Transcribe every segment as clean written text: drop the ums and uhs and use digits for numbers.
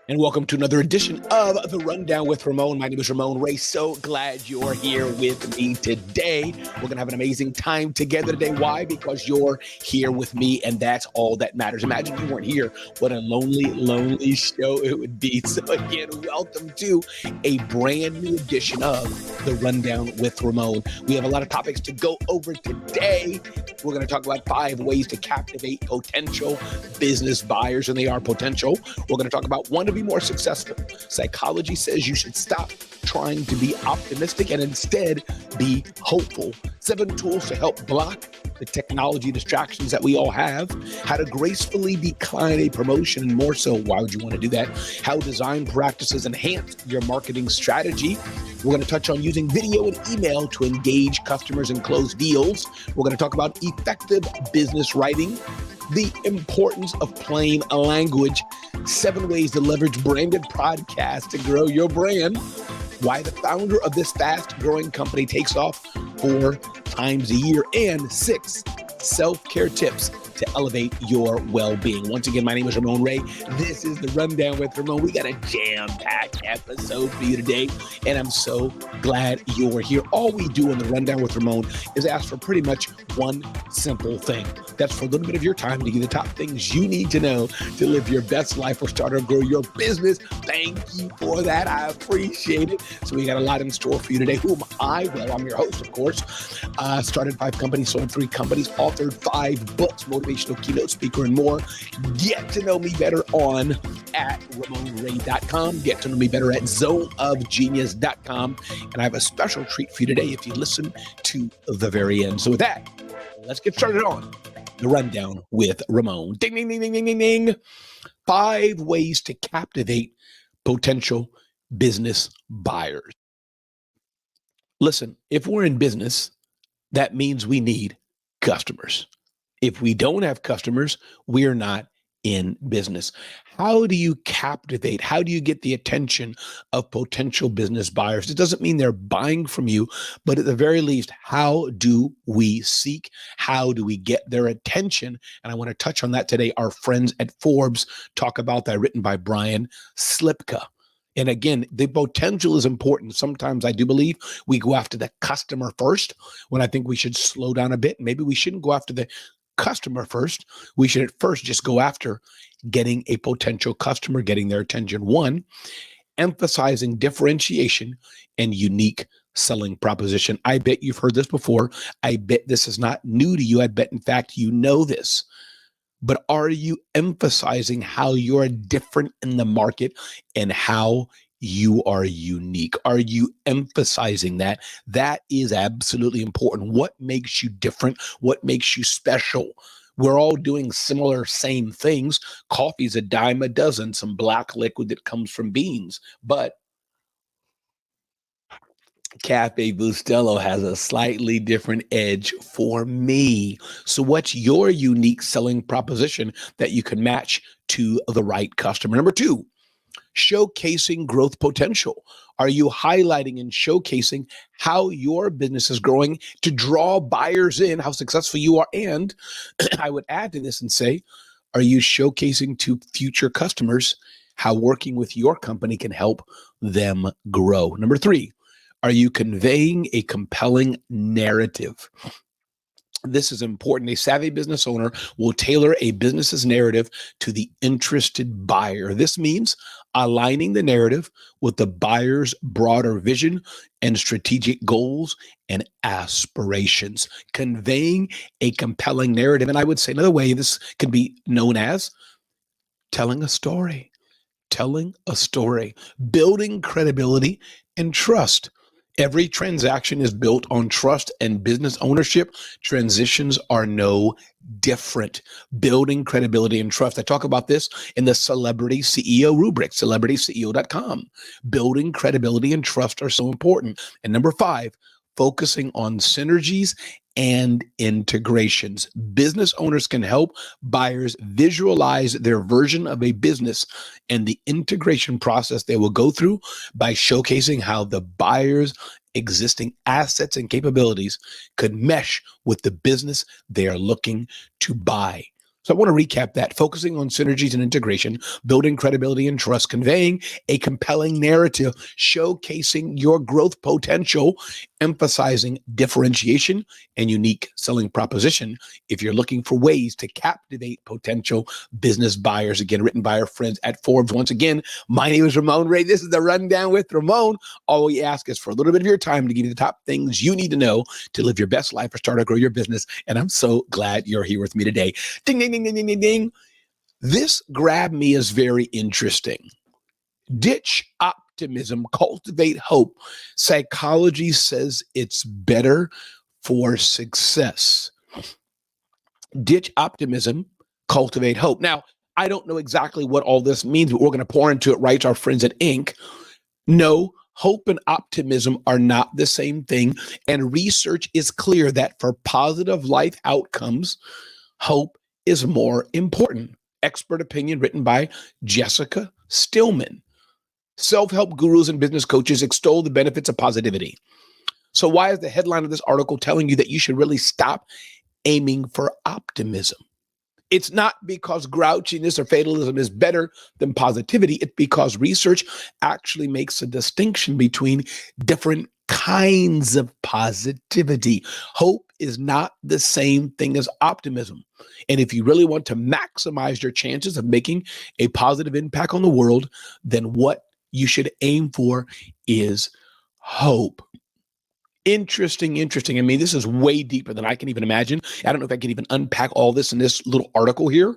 And welcome to another edition of The Rundown with Ramon. My name is Ramon Ray. So glad you're here with me today. We're going to have an amazing time together today. Why? Because you're here with me, and that's all that matters. Imagine you weren't here. What a lonely show it would be. So again, welcome to a brand new edition of The Rundown with Ramon. We have a lot of topics to go over today. We're going to talk about 5 ways to captivate potential business buyers, and they are potential. We're going to talk about one to be more successful. Psychology says you should stop trying to be optimistic and instead be hopeful. 7 tools to help block the technology distractions that we all have. How to gracefully decline a promotion, and more so, why would you want to do that? How design practices enhance your marketing strategy. We're going to touch on using video and email to engage customers and close deals. We're going to talk about effective business writing, the importance of plain language, 7 ways to leverage branded podcasts to grow your brand, why the founder of this fast-growing company takes off 4 times a year, and 6 self-care tips to elevate your well-being. Once again, my name is Ramon Ray. This is The Rundown with Ramon. We got a jam-packed episode for you today, and I'm so glad you're here. All we do on The Rundown with Ramon is ask for pretty much one simple thing. That's for a little bit of your time to give you the top things you need to know to live your best life or start or grow your business. Thank you for that. I appreciate it. So we got a lot in store for you today. Who am I? Well, I'm your host, of course. Started 5 companies, sold 3 companies, authored 5 books, motivational keynote speaker, and more. Get to know me better on at RamonRay.com. Get to know me better at zoneofgenius.com. And I have a special treat for you today if you listen to the very end. So with that, let's get started on The Rundown with Ramon. Ding, ding, ding, ding, ding, ding, ding. 5 ways to captivate potential business buyers. Listen, if we're in business, that means we need customers. If we don't have customers, we're not in business. How do you captivate? How do you get the attention of potential business buyers? It doesn't mean they're buying from you, but at the very least, how do we seek? How do we get their attention? And I want to touch on that today. Our friends at Forbes talk about that, written by Brian Slipka. And again, the potential is important. Sometimes I do believe we go after the customer first, when I think we should slow down a bit. Maybe we shouldn't go after the customer first. We should at first just go after getting a potential customer, getting their attention. 1, emphasizing differentiation and unique selling proposition. I bet you've heard this before. I bet this is not new to you. I bet, in fact, you know this. But are you emphasizing how you're different in the market and how you are unique? Are you emphasizing that? That is absolutely important. What makes you different? What makes you special? We're all doing similar, same things. Coffee's a dime a dozen, some black liquid that comes from beans. But Cafe Bustelo has a slightly different edge for me. So what's your unique selling proposition that you can match to the right customer? Number 2, showcasing growth potential. Are you highlighting and showcasing how your business is growing to draw buyers in, how successful you are? And I would add to this and say, are you showcasing to future customers how working with your company can help them grow? Number 3, are you conveying a compelling narrative? This is important. A savvy business owner will tailor a business's narrative to the interested buyer. This means aligning the narrative with the buyer's broader vision and strategic goals and aspirations. Conveying a compelling narrative. And I would say another way this could be known as telling a story. Telling a story. Building credibility and trust. Every transaction is built on trust and business ownership. Transitions are no different. Building credibility and trust. I talk about this in the Celebrity CEO rubric, celbrityceo.com. Building credibility and trust are so important. And number 5, focusing on synergies and integrations. Business owners can help buyers visualize their version of a business and the integration process they will go through by showcasing how the buyer's existing assets and capabilities could mesh with the business they are looking to buy. So I want to recap that, focusing on synergies and integration, building credibility and trust, conveying a compelling narrative, showcasing your growth potential, emphasizing differentiation and unique selling proposition. If you're looking for ways to captivate potential business buyers, again, written by our friends at Forbes. Once again, my name is Ramon Ray. This is the Rundown with Ramon. All we ask is for a little bit of your time to give you the top things you need to know to live your best life or start or grow your business. And I'm so glad you're here with me today. Ding, ding, ding, ding, ding, ding, ding. This grabbed me as very interesting. Ditch optimism, cultivate hope. Psychology says it's better for success. Ditch optimism, cultivate hope. Now, I don't know exactly what all this means, but we're going to pour into it, right? Our friends at Inc. No, hope and optimism are not the same thing. And research is clear that for positive life outcomes, hope is more important. Expert opinion written by Jessica Stillman. Self-help gurus and business coaches extol the benefits of positivity. So why is the headline of this article telling you that you should really stop aiming for optimism? It's not because grouchiness or fatalism is better than positivity. It's because research actually makes a distinction between different kinds of positivity. Hope is not the same thing as optimism. And if you really want to maximize your chances of making a positive impact on the world, then what you should aim for is hope. Interesting. I mean, this is way deeper than I can even imagine. I don't know if I can even unpack all this in this little article here,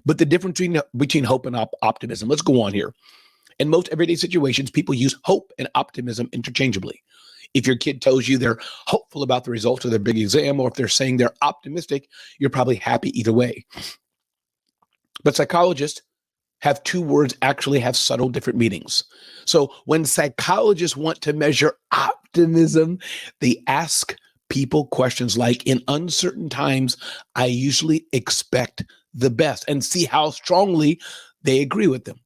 but the difference between hope and optimism. Let's go on here. In most everyday situations, people use hope and optimism interchangeably. If your kid tells you they're hopeful about the results of their big exam, or if they're saying they're optimistic, you're probably happy either way. But psychologists have two words actually have subtle different meanings. So when psychologists want to measure optimism, they ask people questions like, in uncertain times, I usually expect the best, and see how strongly they agree with them.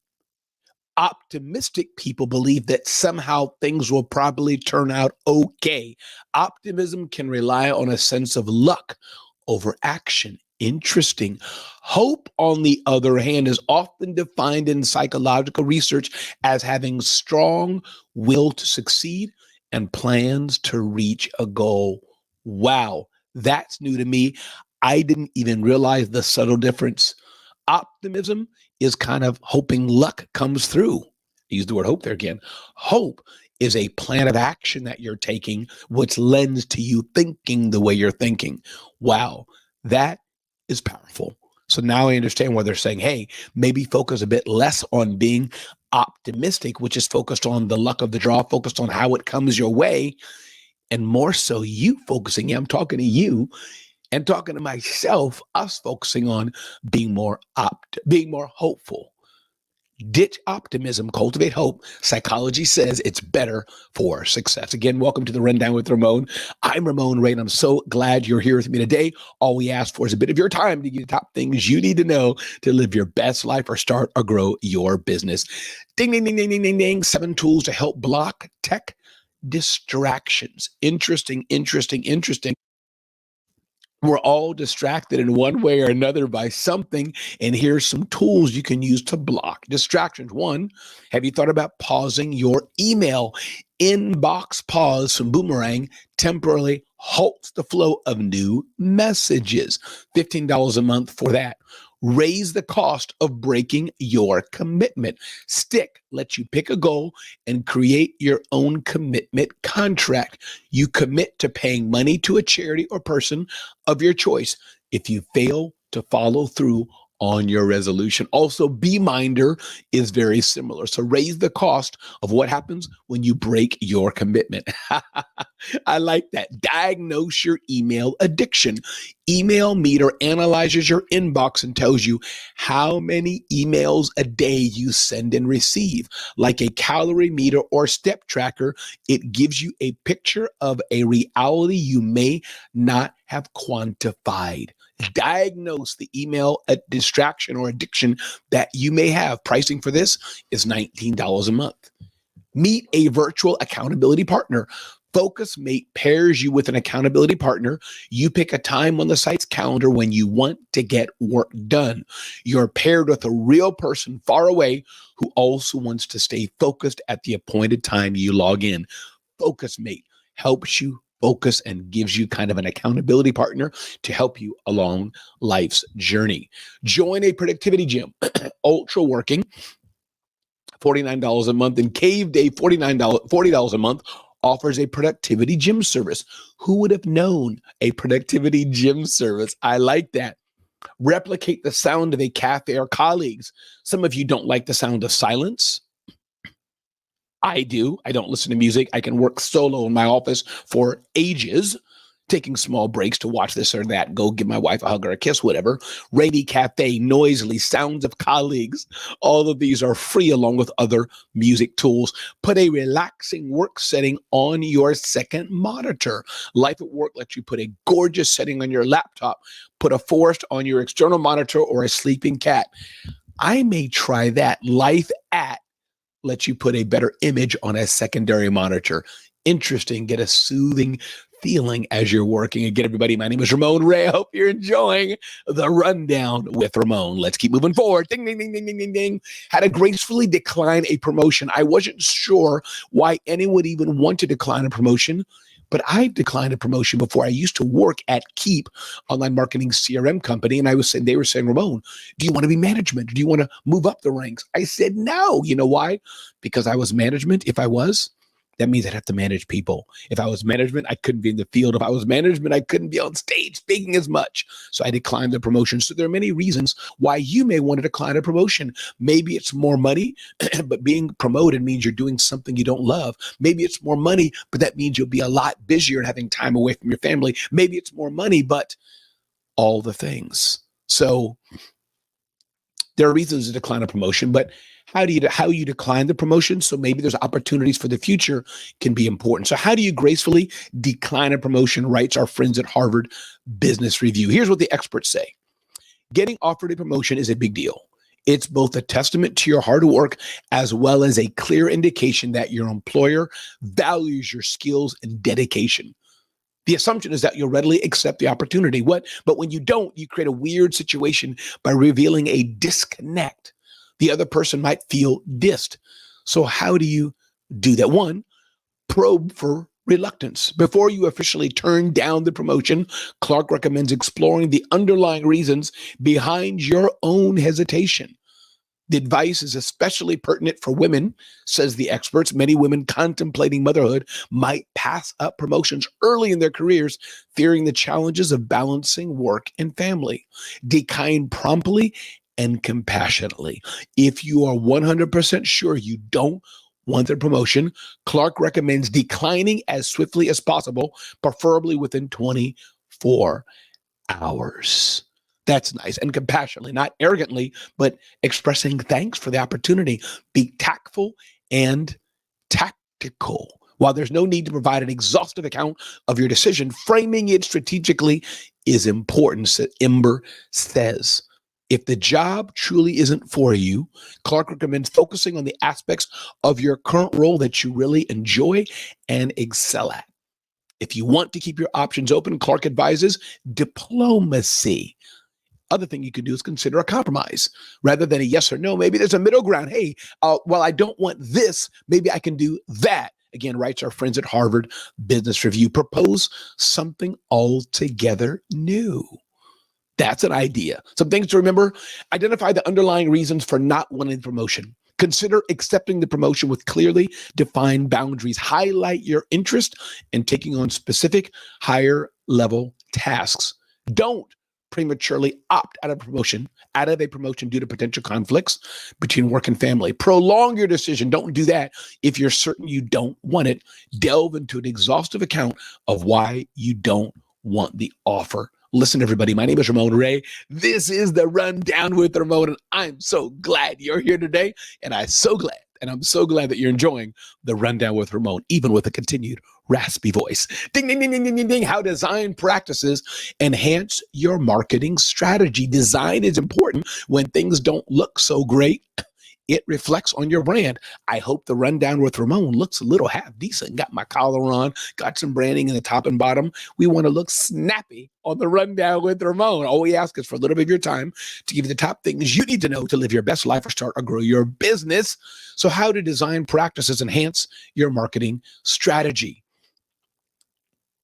Optimistic people believe that somehow things will probably turn out okay. Optimism can rely on a sense of luck over action. Interesting. Hope, on the other hand, is often defined in psychological research as having strong will to succeed and plans to reach a goal. Wow, that's new to me. I didn't even realize the subtle difference. Optimism is kind of hoping luck comes through. Use the word hope there again. Hope is a plan of action that you're taking, which lends to you thinking the way you're thinking. Wow, that is powerful. So now I understand why they're saying, hey, maybe focus a bit less on being optimistic, which is focused on the luck of the draw, focused on how it comes your way, and more so you focusing. I'm talking to you and talking to myself, us focusing on being more hopeful. Ditch optimism, cultivate hope. Psychology says it's better for success. Again, welcome to the Rundown with Ramon. I'm Ramon Ray, and I'm so glad you're here with me today. All we ask for is a bit of your time to give you the top things you need to know to live your best life or start or grow your business. Ding, ding, ding, ding, ding, ding, ding. 7 tools to help block tech distractions. Interesting. We're all distracted in one way or another by something, and here's some tools you can use to block distractions. One, have you thought about pausing your email? Inbox pause from Boomerang temporarily halts the flow of new messages. $15 a month for that. Raise the cost of breaking your commitment. Stick lets you pick a goal and create your own commitment contract. You commit to paying money to a charity or person of your choice if you fail to follow through on your resolution. Also, BeMinder is very similar. So raise the cost of what happens when you break your commitment. I like that. Diagnose your email addiction. Email Meter analyzes your inbox and tells you how many emails a day you send and receive. Like a calorie meter or step tracker, it gives you a picture of a reality you may not have quantified. Diagnose the email distraction or addiction that you may have. Pricing for this is $19 a month. Meet a virtual accountability partner. Focus Mate pairs you with an accountability partner. You pick a time on the site's calendar when you want to get work done. You're paired with a real person far away who also wants to stay focused at the appointed time you log in. Focus Mate helps you focus and gives you kind of an accountability partner to help you along life's journey. Join a productivity gym, Ultra Working, $49 a month, and Cave Day, $40 a month, offers a productivity gym service. Who would have known a productivity gym service? I like that. Replicate the sound of a cafe or colleagues. Some of you don't like the sound of silence. I do. I don't listen to music. I can work solo in my office for ages, taking small breaks to watch this or that, go give my wife a hug or a kiss, whatever. Rainy cafe, noisily, sounds of colleagues. All of these are free along with other music tools. Put a relaxing work setting on your second monitor. Life at Work lets you put a gorgeous setting on your laptop, put a forest on your external monitor or a sleeping cat. I may try that. Life at lets you put a better image on a secondary monitor. Interesting. Get a soothing feeling as you're working. Again, everybody, my name is Ramon Ray. I hope you're enjoying the Rundown with Ramon. Let's keep moving forward. Ding, ding, ding, ding, ding, ding, ding. How to gracefully decline a promotion. I wasn't sure why anyone even want to decline a promotion, but I declined a promotion before. I used to work at Keep, online marketing CRM company, and they were saying, Ramon, do you want to be management? Do you want to move up the ranks? I said, no. You know why? Because I was management. If I was, that means I'd have to manage people. If I was management, I couldn't be in the field. If I was management, I couldn't be on stage speaking as much. So I declined the promotion. So there are many reasons why you may want to decline a promotion. Maybe it's more money, but being promoted means you're doing something you don't love. Maybe it's more money, but that means you'll be a lot busier and having time away from your family. Maybe it's more money, but all the things. So there are reasons to decline a promotion, but how you decline the promotion, so maybe there's opportunities for the future, can be important. So how do you gracefully decline a promotion, writes our friends at Harvard Business Review. Here's what the experts say. Getting offered a promotion is a big deal. It's both a testament to your hard work as well as a clear indication that your employer values your skills and dedication. The assumption is that you'll readily accept the opportunity. But when you don't, you create a weird situation by revealing a disconnect. The other person might feel dissed. So how do you do that? One, probe for reluctance. Before you officially turn down the promotion, Clark recommends exploring the underlying reasons behind your own hesitation. The advice is especially pertinent for women, says the experts. Many women contemplating motherhood might pass up promotions early in their careers, fearing the challenges of balancing work and family. Decline promptly and compassionately. If you are 100% sure you don't want the promotion, Clark recommends declining as swiftly as possible, preferably within 24 hours. That's nice. And compassionately, not arrogantly, but expressing thanks for the opportunity. Be tactful and tactical. While there's no need to provide an exhaustive account of your decision, framing it strategically is important, Ember says. If the job truly isn't for you, Clark recommends focusing on the aspects of your current role that you really enjoy and excel at. If you want to keep your options open, Clark advises diplomacy. Other thing you could do is consider a compromise rather than a yes or no. Maybe there's a middle ground. Hey, well, I don't want this. Maybe I can do that. Again, writes our friends at Harvard Business Review. Propose something altogether new. That's an idea. Some things to remember. Identify the underlying reasons for not wanting promotion. Consider accepting the promotion with clearly defined boundaries. Highlight your interest in taking on specific higher level tasks. Don't prematurely opt out of a promotion due to potential conflicts between work and family. Prolong your decision. Don't do that if you're certain you don't want it. Delve into an exhaustive account of why you don't want the offer. Listen, everybody, my name is Ramon Ray. This is the Rundown with Ramon, and I'm so glad you're here today, and I'm so glad that you're enjoying the Rundown with Ramon, even with a continued raspy voice. Ding, ding, ding, ding, ding, ding, ding. How design practices enhance your marketing strategy. Design is important when things don't look so great it reflects on your brand. I hope the Rundown with Ramon looks a little half decent. Got my collar on, got some branding in the top and bottom. We want to look snappy on the Rundown with Ramon. All we ask is for a little bit of your time to give you the top things you need to know to live your best life or start or grow your business. So how do design practices enhance your marketing strategy?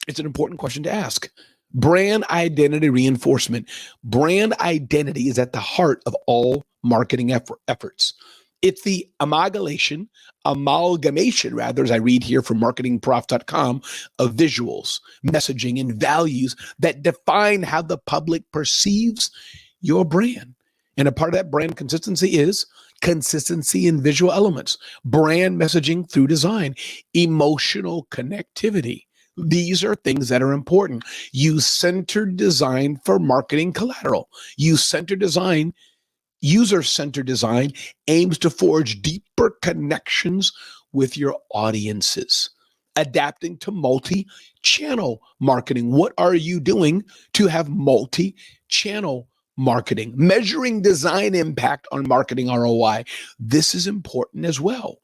It's an important question to ask. Brand identity reinforcement. Brand identity is at the heart of all marketing efforts. It's the amalgamation, as I read here from marketingprof.com, of visuals, messaging, and values that define how the public perceives your brand. And a part of that brand consistency is consistency in visual elements, brand messaging through design, emotional connectivity. These are things that are important. Use-centered design for marketing collateral. User-centered design aims to forge deeper connections with your audiences. Adapting to multi-channel marketing. What are you doing to have multi-channel marketing? Measuring design impact on marketing ROI. This is important as well.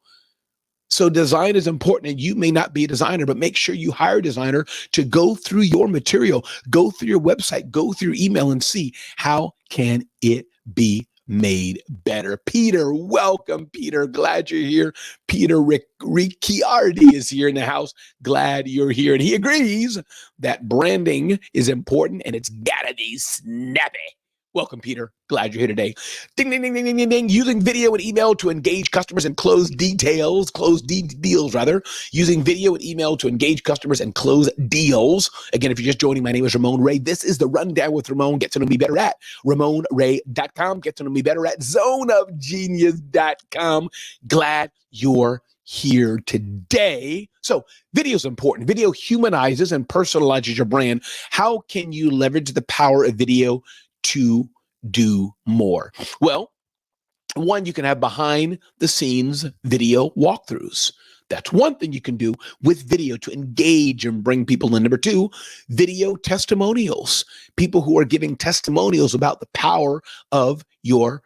So design is important, and you may not be a designer, but make sure you hire a designer to go through your material, go through your website, go through your email, and see how can it be made better. Peter, welcome, Peter. Glad you're here. Peter Ricciardi is here in the house. Glad you're here. And he agrees that branding is important and it's gotta be snappy. Welcome, Peter. Glad you're here today. Ding, ding, ding, ding, ding, ding, ding. Using video and email to engage customers and close deals. Using video and email to engage customers and close deals. Again, if you're just joining, my name is Ramon Ray. This is the Rundown with Ramon. Get to know me better at RamonRay.com. Get to know me better at zoneofgenius.com. Glad you're here today. So video is important. Video humanizes and personalizes your brand. How can you leverage the power of video to do more? Well, one, you can have behind the scenes video walkthroughs. That's one thing you can do with video to engage and bring people in. Number two, video testimonials. People who are giving testimonials about the power of your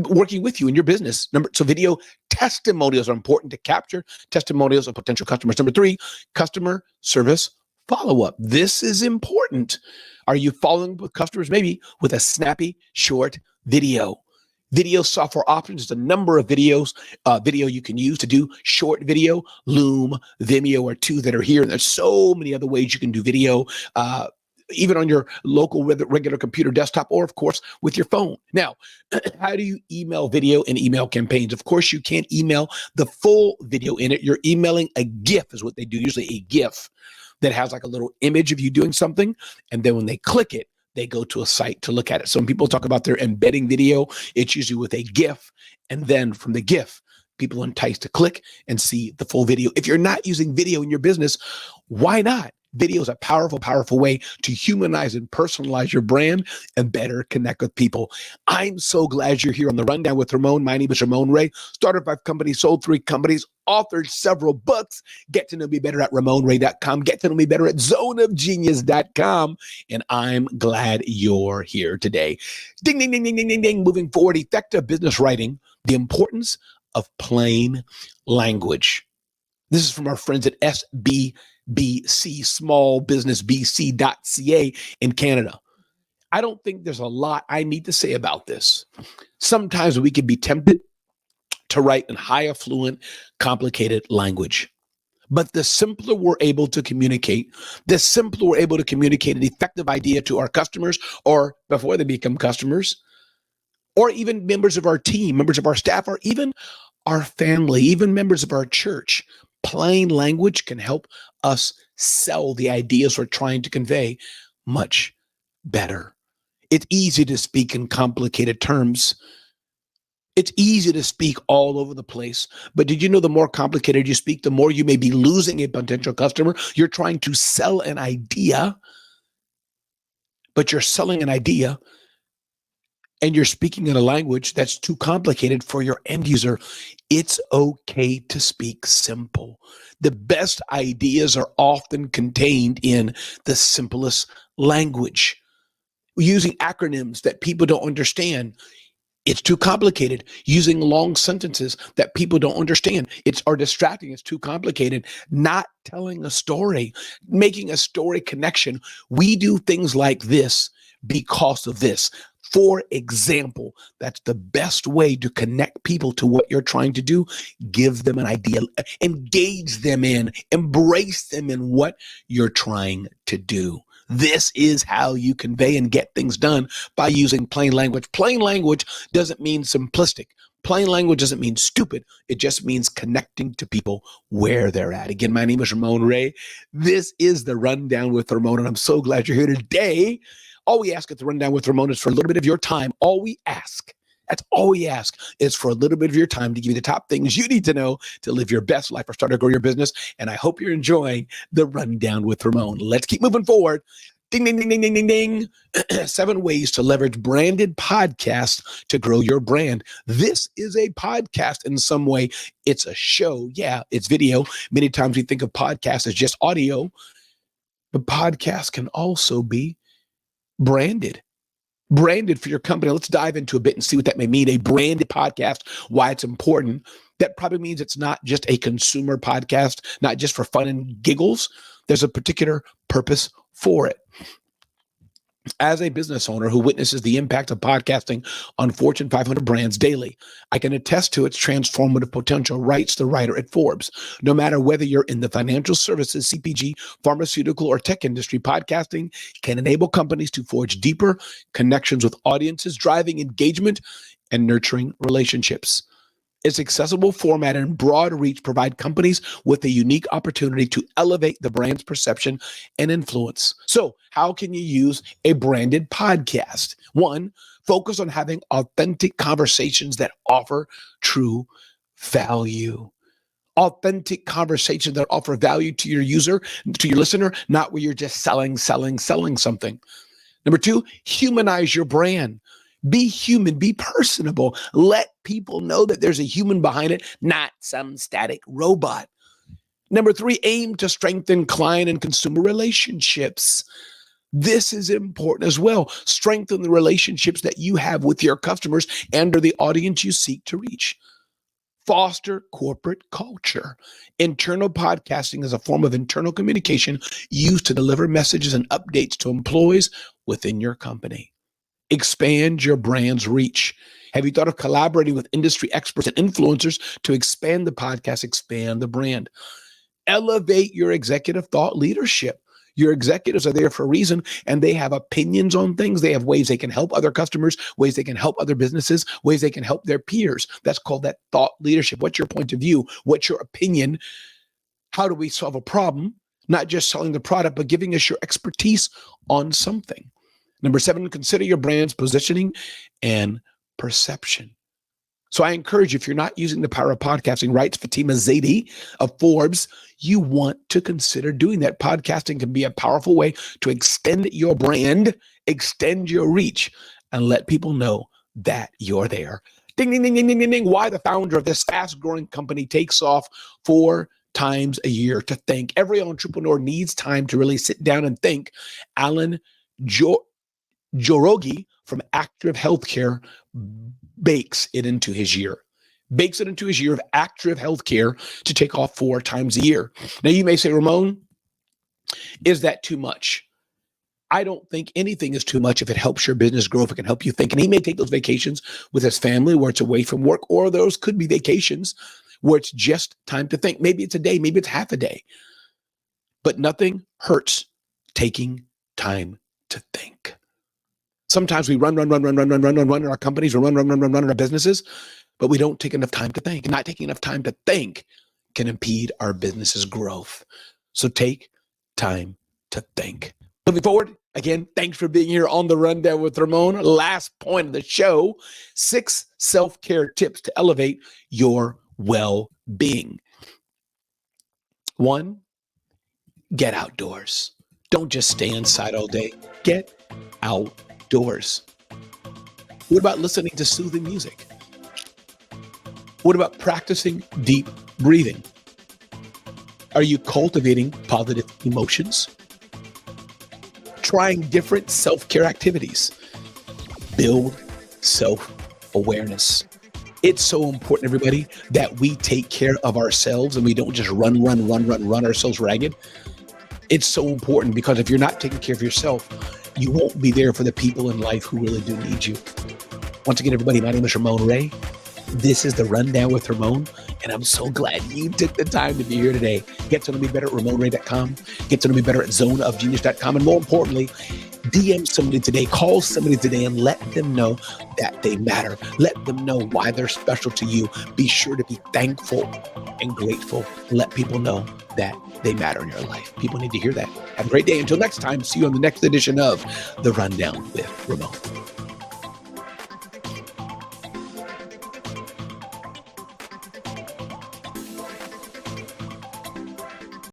working with you in your business. So video testimonials are important to capture testimonials of potential customers. Number three, customer service follow-up. This is important. Are you following with customers? Maybe with a snappy, short video. Video software options, a number of video you can use to do short video. Loom, Vimeo are two that are here. And there's so many other ways you can do video, even on your local regular computer desktop, or of course with your phone. Now, how do you email video and email campaigns? Of course, you can't email the full video in it. You're emailing a GIF is what they do, usually a GIF that has like a little image of you doing something. And then when they click it, they go to a site to look at it. So when people talk about their embedding video, it's usually with a GIF. And then from the GIF, people are enticed to click and see the full video. If you're not using video in your business, why not? Video is a powerful, powerful way to humanize and personalize your brand and better connect with people. I'm so glad you're here on the Rundown with Ramon. My name is Ramon Ray. Started 5 companies, sold 3 companies, authored several books. Get to know me better at RamonRay.com. Get to know me better at zoneofgenius.com. And I'm glad you're here today. Ding, ding, ding, ding, ding, ding, ding. Moving forward, effective business writing, the importance of plain language. This is from our friends at SBBC, smallbusinessbc.ca in Canada. I don't think there's a lot I need to say about this. Sometimes we can be tempted to write in high affluent, complicated language. But the simpler we're able to communicate, an effective idea to our customers, or before they become customers, or even members of our team, members of our staff, or even our family, even members of our church. Plain language can help us sell the ideas we're trying to convey much better. It's easy to speak in complicated terms. It's easy to speak all over the place. But did you know the more complicated you speak, the more you may be losing a potential customer? You're trying to sell an idea, but you're selling an idea and you're speaking in a language that's too complicated for your end user. It's okay to speak simple. The best ideas are often contained in the simplest language. Using acronyms that people don't understand. It's too complicated. Using long sentences that people don't understand. Are distracting. It's too complicated. Not telling a story, making a story connection. We do things like this because of this. For example, that's the best way to connect people to what you're trying to do. Give them an idea, engage them in, embrace them in what you're trying to do. This is how you convey and get things done, by using plain language. Plain language doesn't mean simplistic. Plain language doesn't mean stupid. It just means connecting to people where they're at. Again, my name is Ramon Ray. This is the Rundown with Ramon, and I'm so glad you're here today. All we ask at the Rundown with Ramon is for a little bit of your time. That's all we ask is for a little bit of your time to give you the top things you need to know to live your best life or start or grow your business. And I hope you're enjoying the Rundown with Ramon. Let's keep moving forward. Ding, ding, ding, ding, ding, ding, ding. 7 ways to leverage branded podcasts to grow your brand. This is a podcast in some way. It's a show. Yeah, it's video. Many times we think of podcasts as just audio, but podcasts can also be branded for your company. Let's dive into a bit and see what that may mean. A branded podcast, why it's important. That probably means it's not just a consumer podcast, not just for fun and giggles. There's a particular purpose for it. As a business owner who witnesses the impact of podcasting on Fortune 500 brands daily, I can attest to its transformative potential, writes the writer at Forbes. No matter whether you're in the financial services, CPG, pharmaceutical, or tech industry, podcasting can enable companies to forge deeper connections with audiences, driving engagement and nurturing relationships. Its accessible format and broad reach provide companies with a unique opportunity to elevate the brand's perception and influence. So, how can you use a branded podcast? 1, focus on having authentic conversations that offer true value. Authentic conversations that offer value to your user, to your listener, not where you're just selling something. Number 2, humanize your brand. Be human, be personable. Let people know that there's a human behind it, not some static robot. Number 3, aim to strengthen client and consumer relationships. This is important as well. Strengthen the relationships that you have with your customers and or the audience you seek to reach. Foster corporate culture. Internal podcasting is a form of internal communication used to deliver messages and updates to employees within your company. Expand your brand's reach. Have you thought of collaborating with industry experts and influencers to expand the podcast, expand the brand? Elevate your executive thought leadership. Your executives are there for a reason, and they have opinions on things. They have ways they can help other customers, ways they can help other businesses, ways they can help their peers. That's called that thought leadership. What's your point of view? What's your opinion? How do we solve a problem? Not just selling the product, but giving us your expertise on something. Number 7, consider your brand's positioning and perception. So I encourage you, if you're not using the power of podcasting, writes Fatima Zaidi of Forbes, you want to consider doing that. Podcasting can be a powerful way to extend your brand, extend your reach, and let people know that you're there. Ding, ding, ding, ding, ding, ding, ding. Why the founder of this fast-growing company takes off 4 times a year to think. Every entrepreneur needs time to really sit down and think. Alan Jorogi from Active Healthcare bakes it into his year of active healthcare to take off 4 times a year. Now you may say, Ramon, is that too much? I don't think anything is too much if it helps your business grow, if it can help you think. And he may take those vacations with his family where it's away from work, or those could be vacations where it's just time to think. Maybe it's a day, maybe it's half a day. But nothing hurts taking time to think. Sometimes we run in our companies, we run in our businesses, but we don't take enough time to think. Not taking enough time to think can impede our business's growth. So take time to think. Moving forward, again, thanks for being here on the Rundown with Ramon. Last point of the show, 6 self-care tips to elevate your well-being. 1, get outdoors. Don't just stay inside all day. Get outdoors. What about listening to soothing music? What about practicing deep breathing? Are you cultivating positive emotions? Trying different self-care activities. Build self awareness. It's so important, everybody, that we take care of ourselves and we don't just run ourselves ragged. It's so important because if you're not taking care of yourself, you won't be there for the people in life who really do need you. Once again, everybody, my name is Ramon Ray. This is the Rundown with Ramon, and I'm so glad you took the time to be here today. Get to know me better at RamonRay.com. Get to know me better at zoneofgenius.com. And more importantly, DM somebody today, call somebody today, and let them know that they matter. Let them know why they're special to you. Be sure to be thankful and grateful. Let people know that they matter in your life. People need to hear that. Have a great day. Until next time, see you on the next edition of The Rundown with Ramon.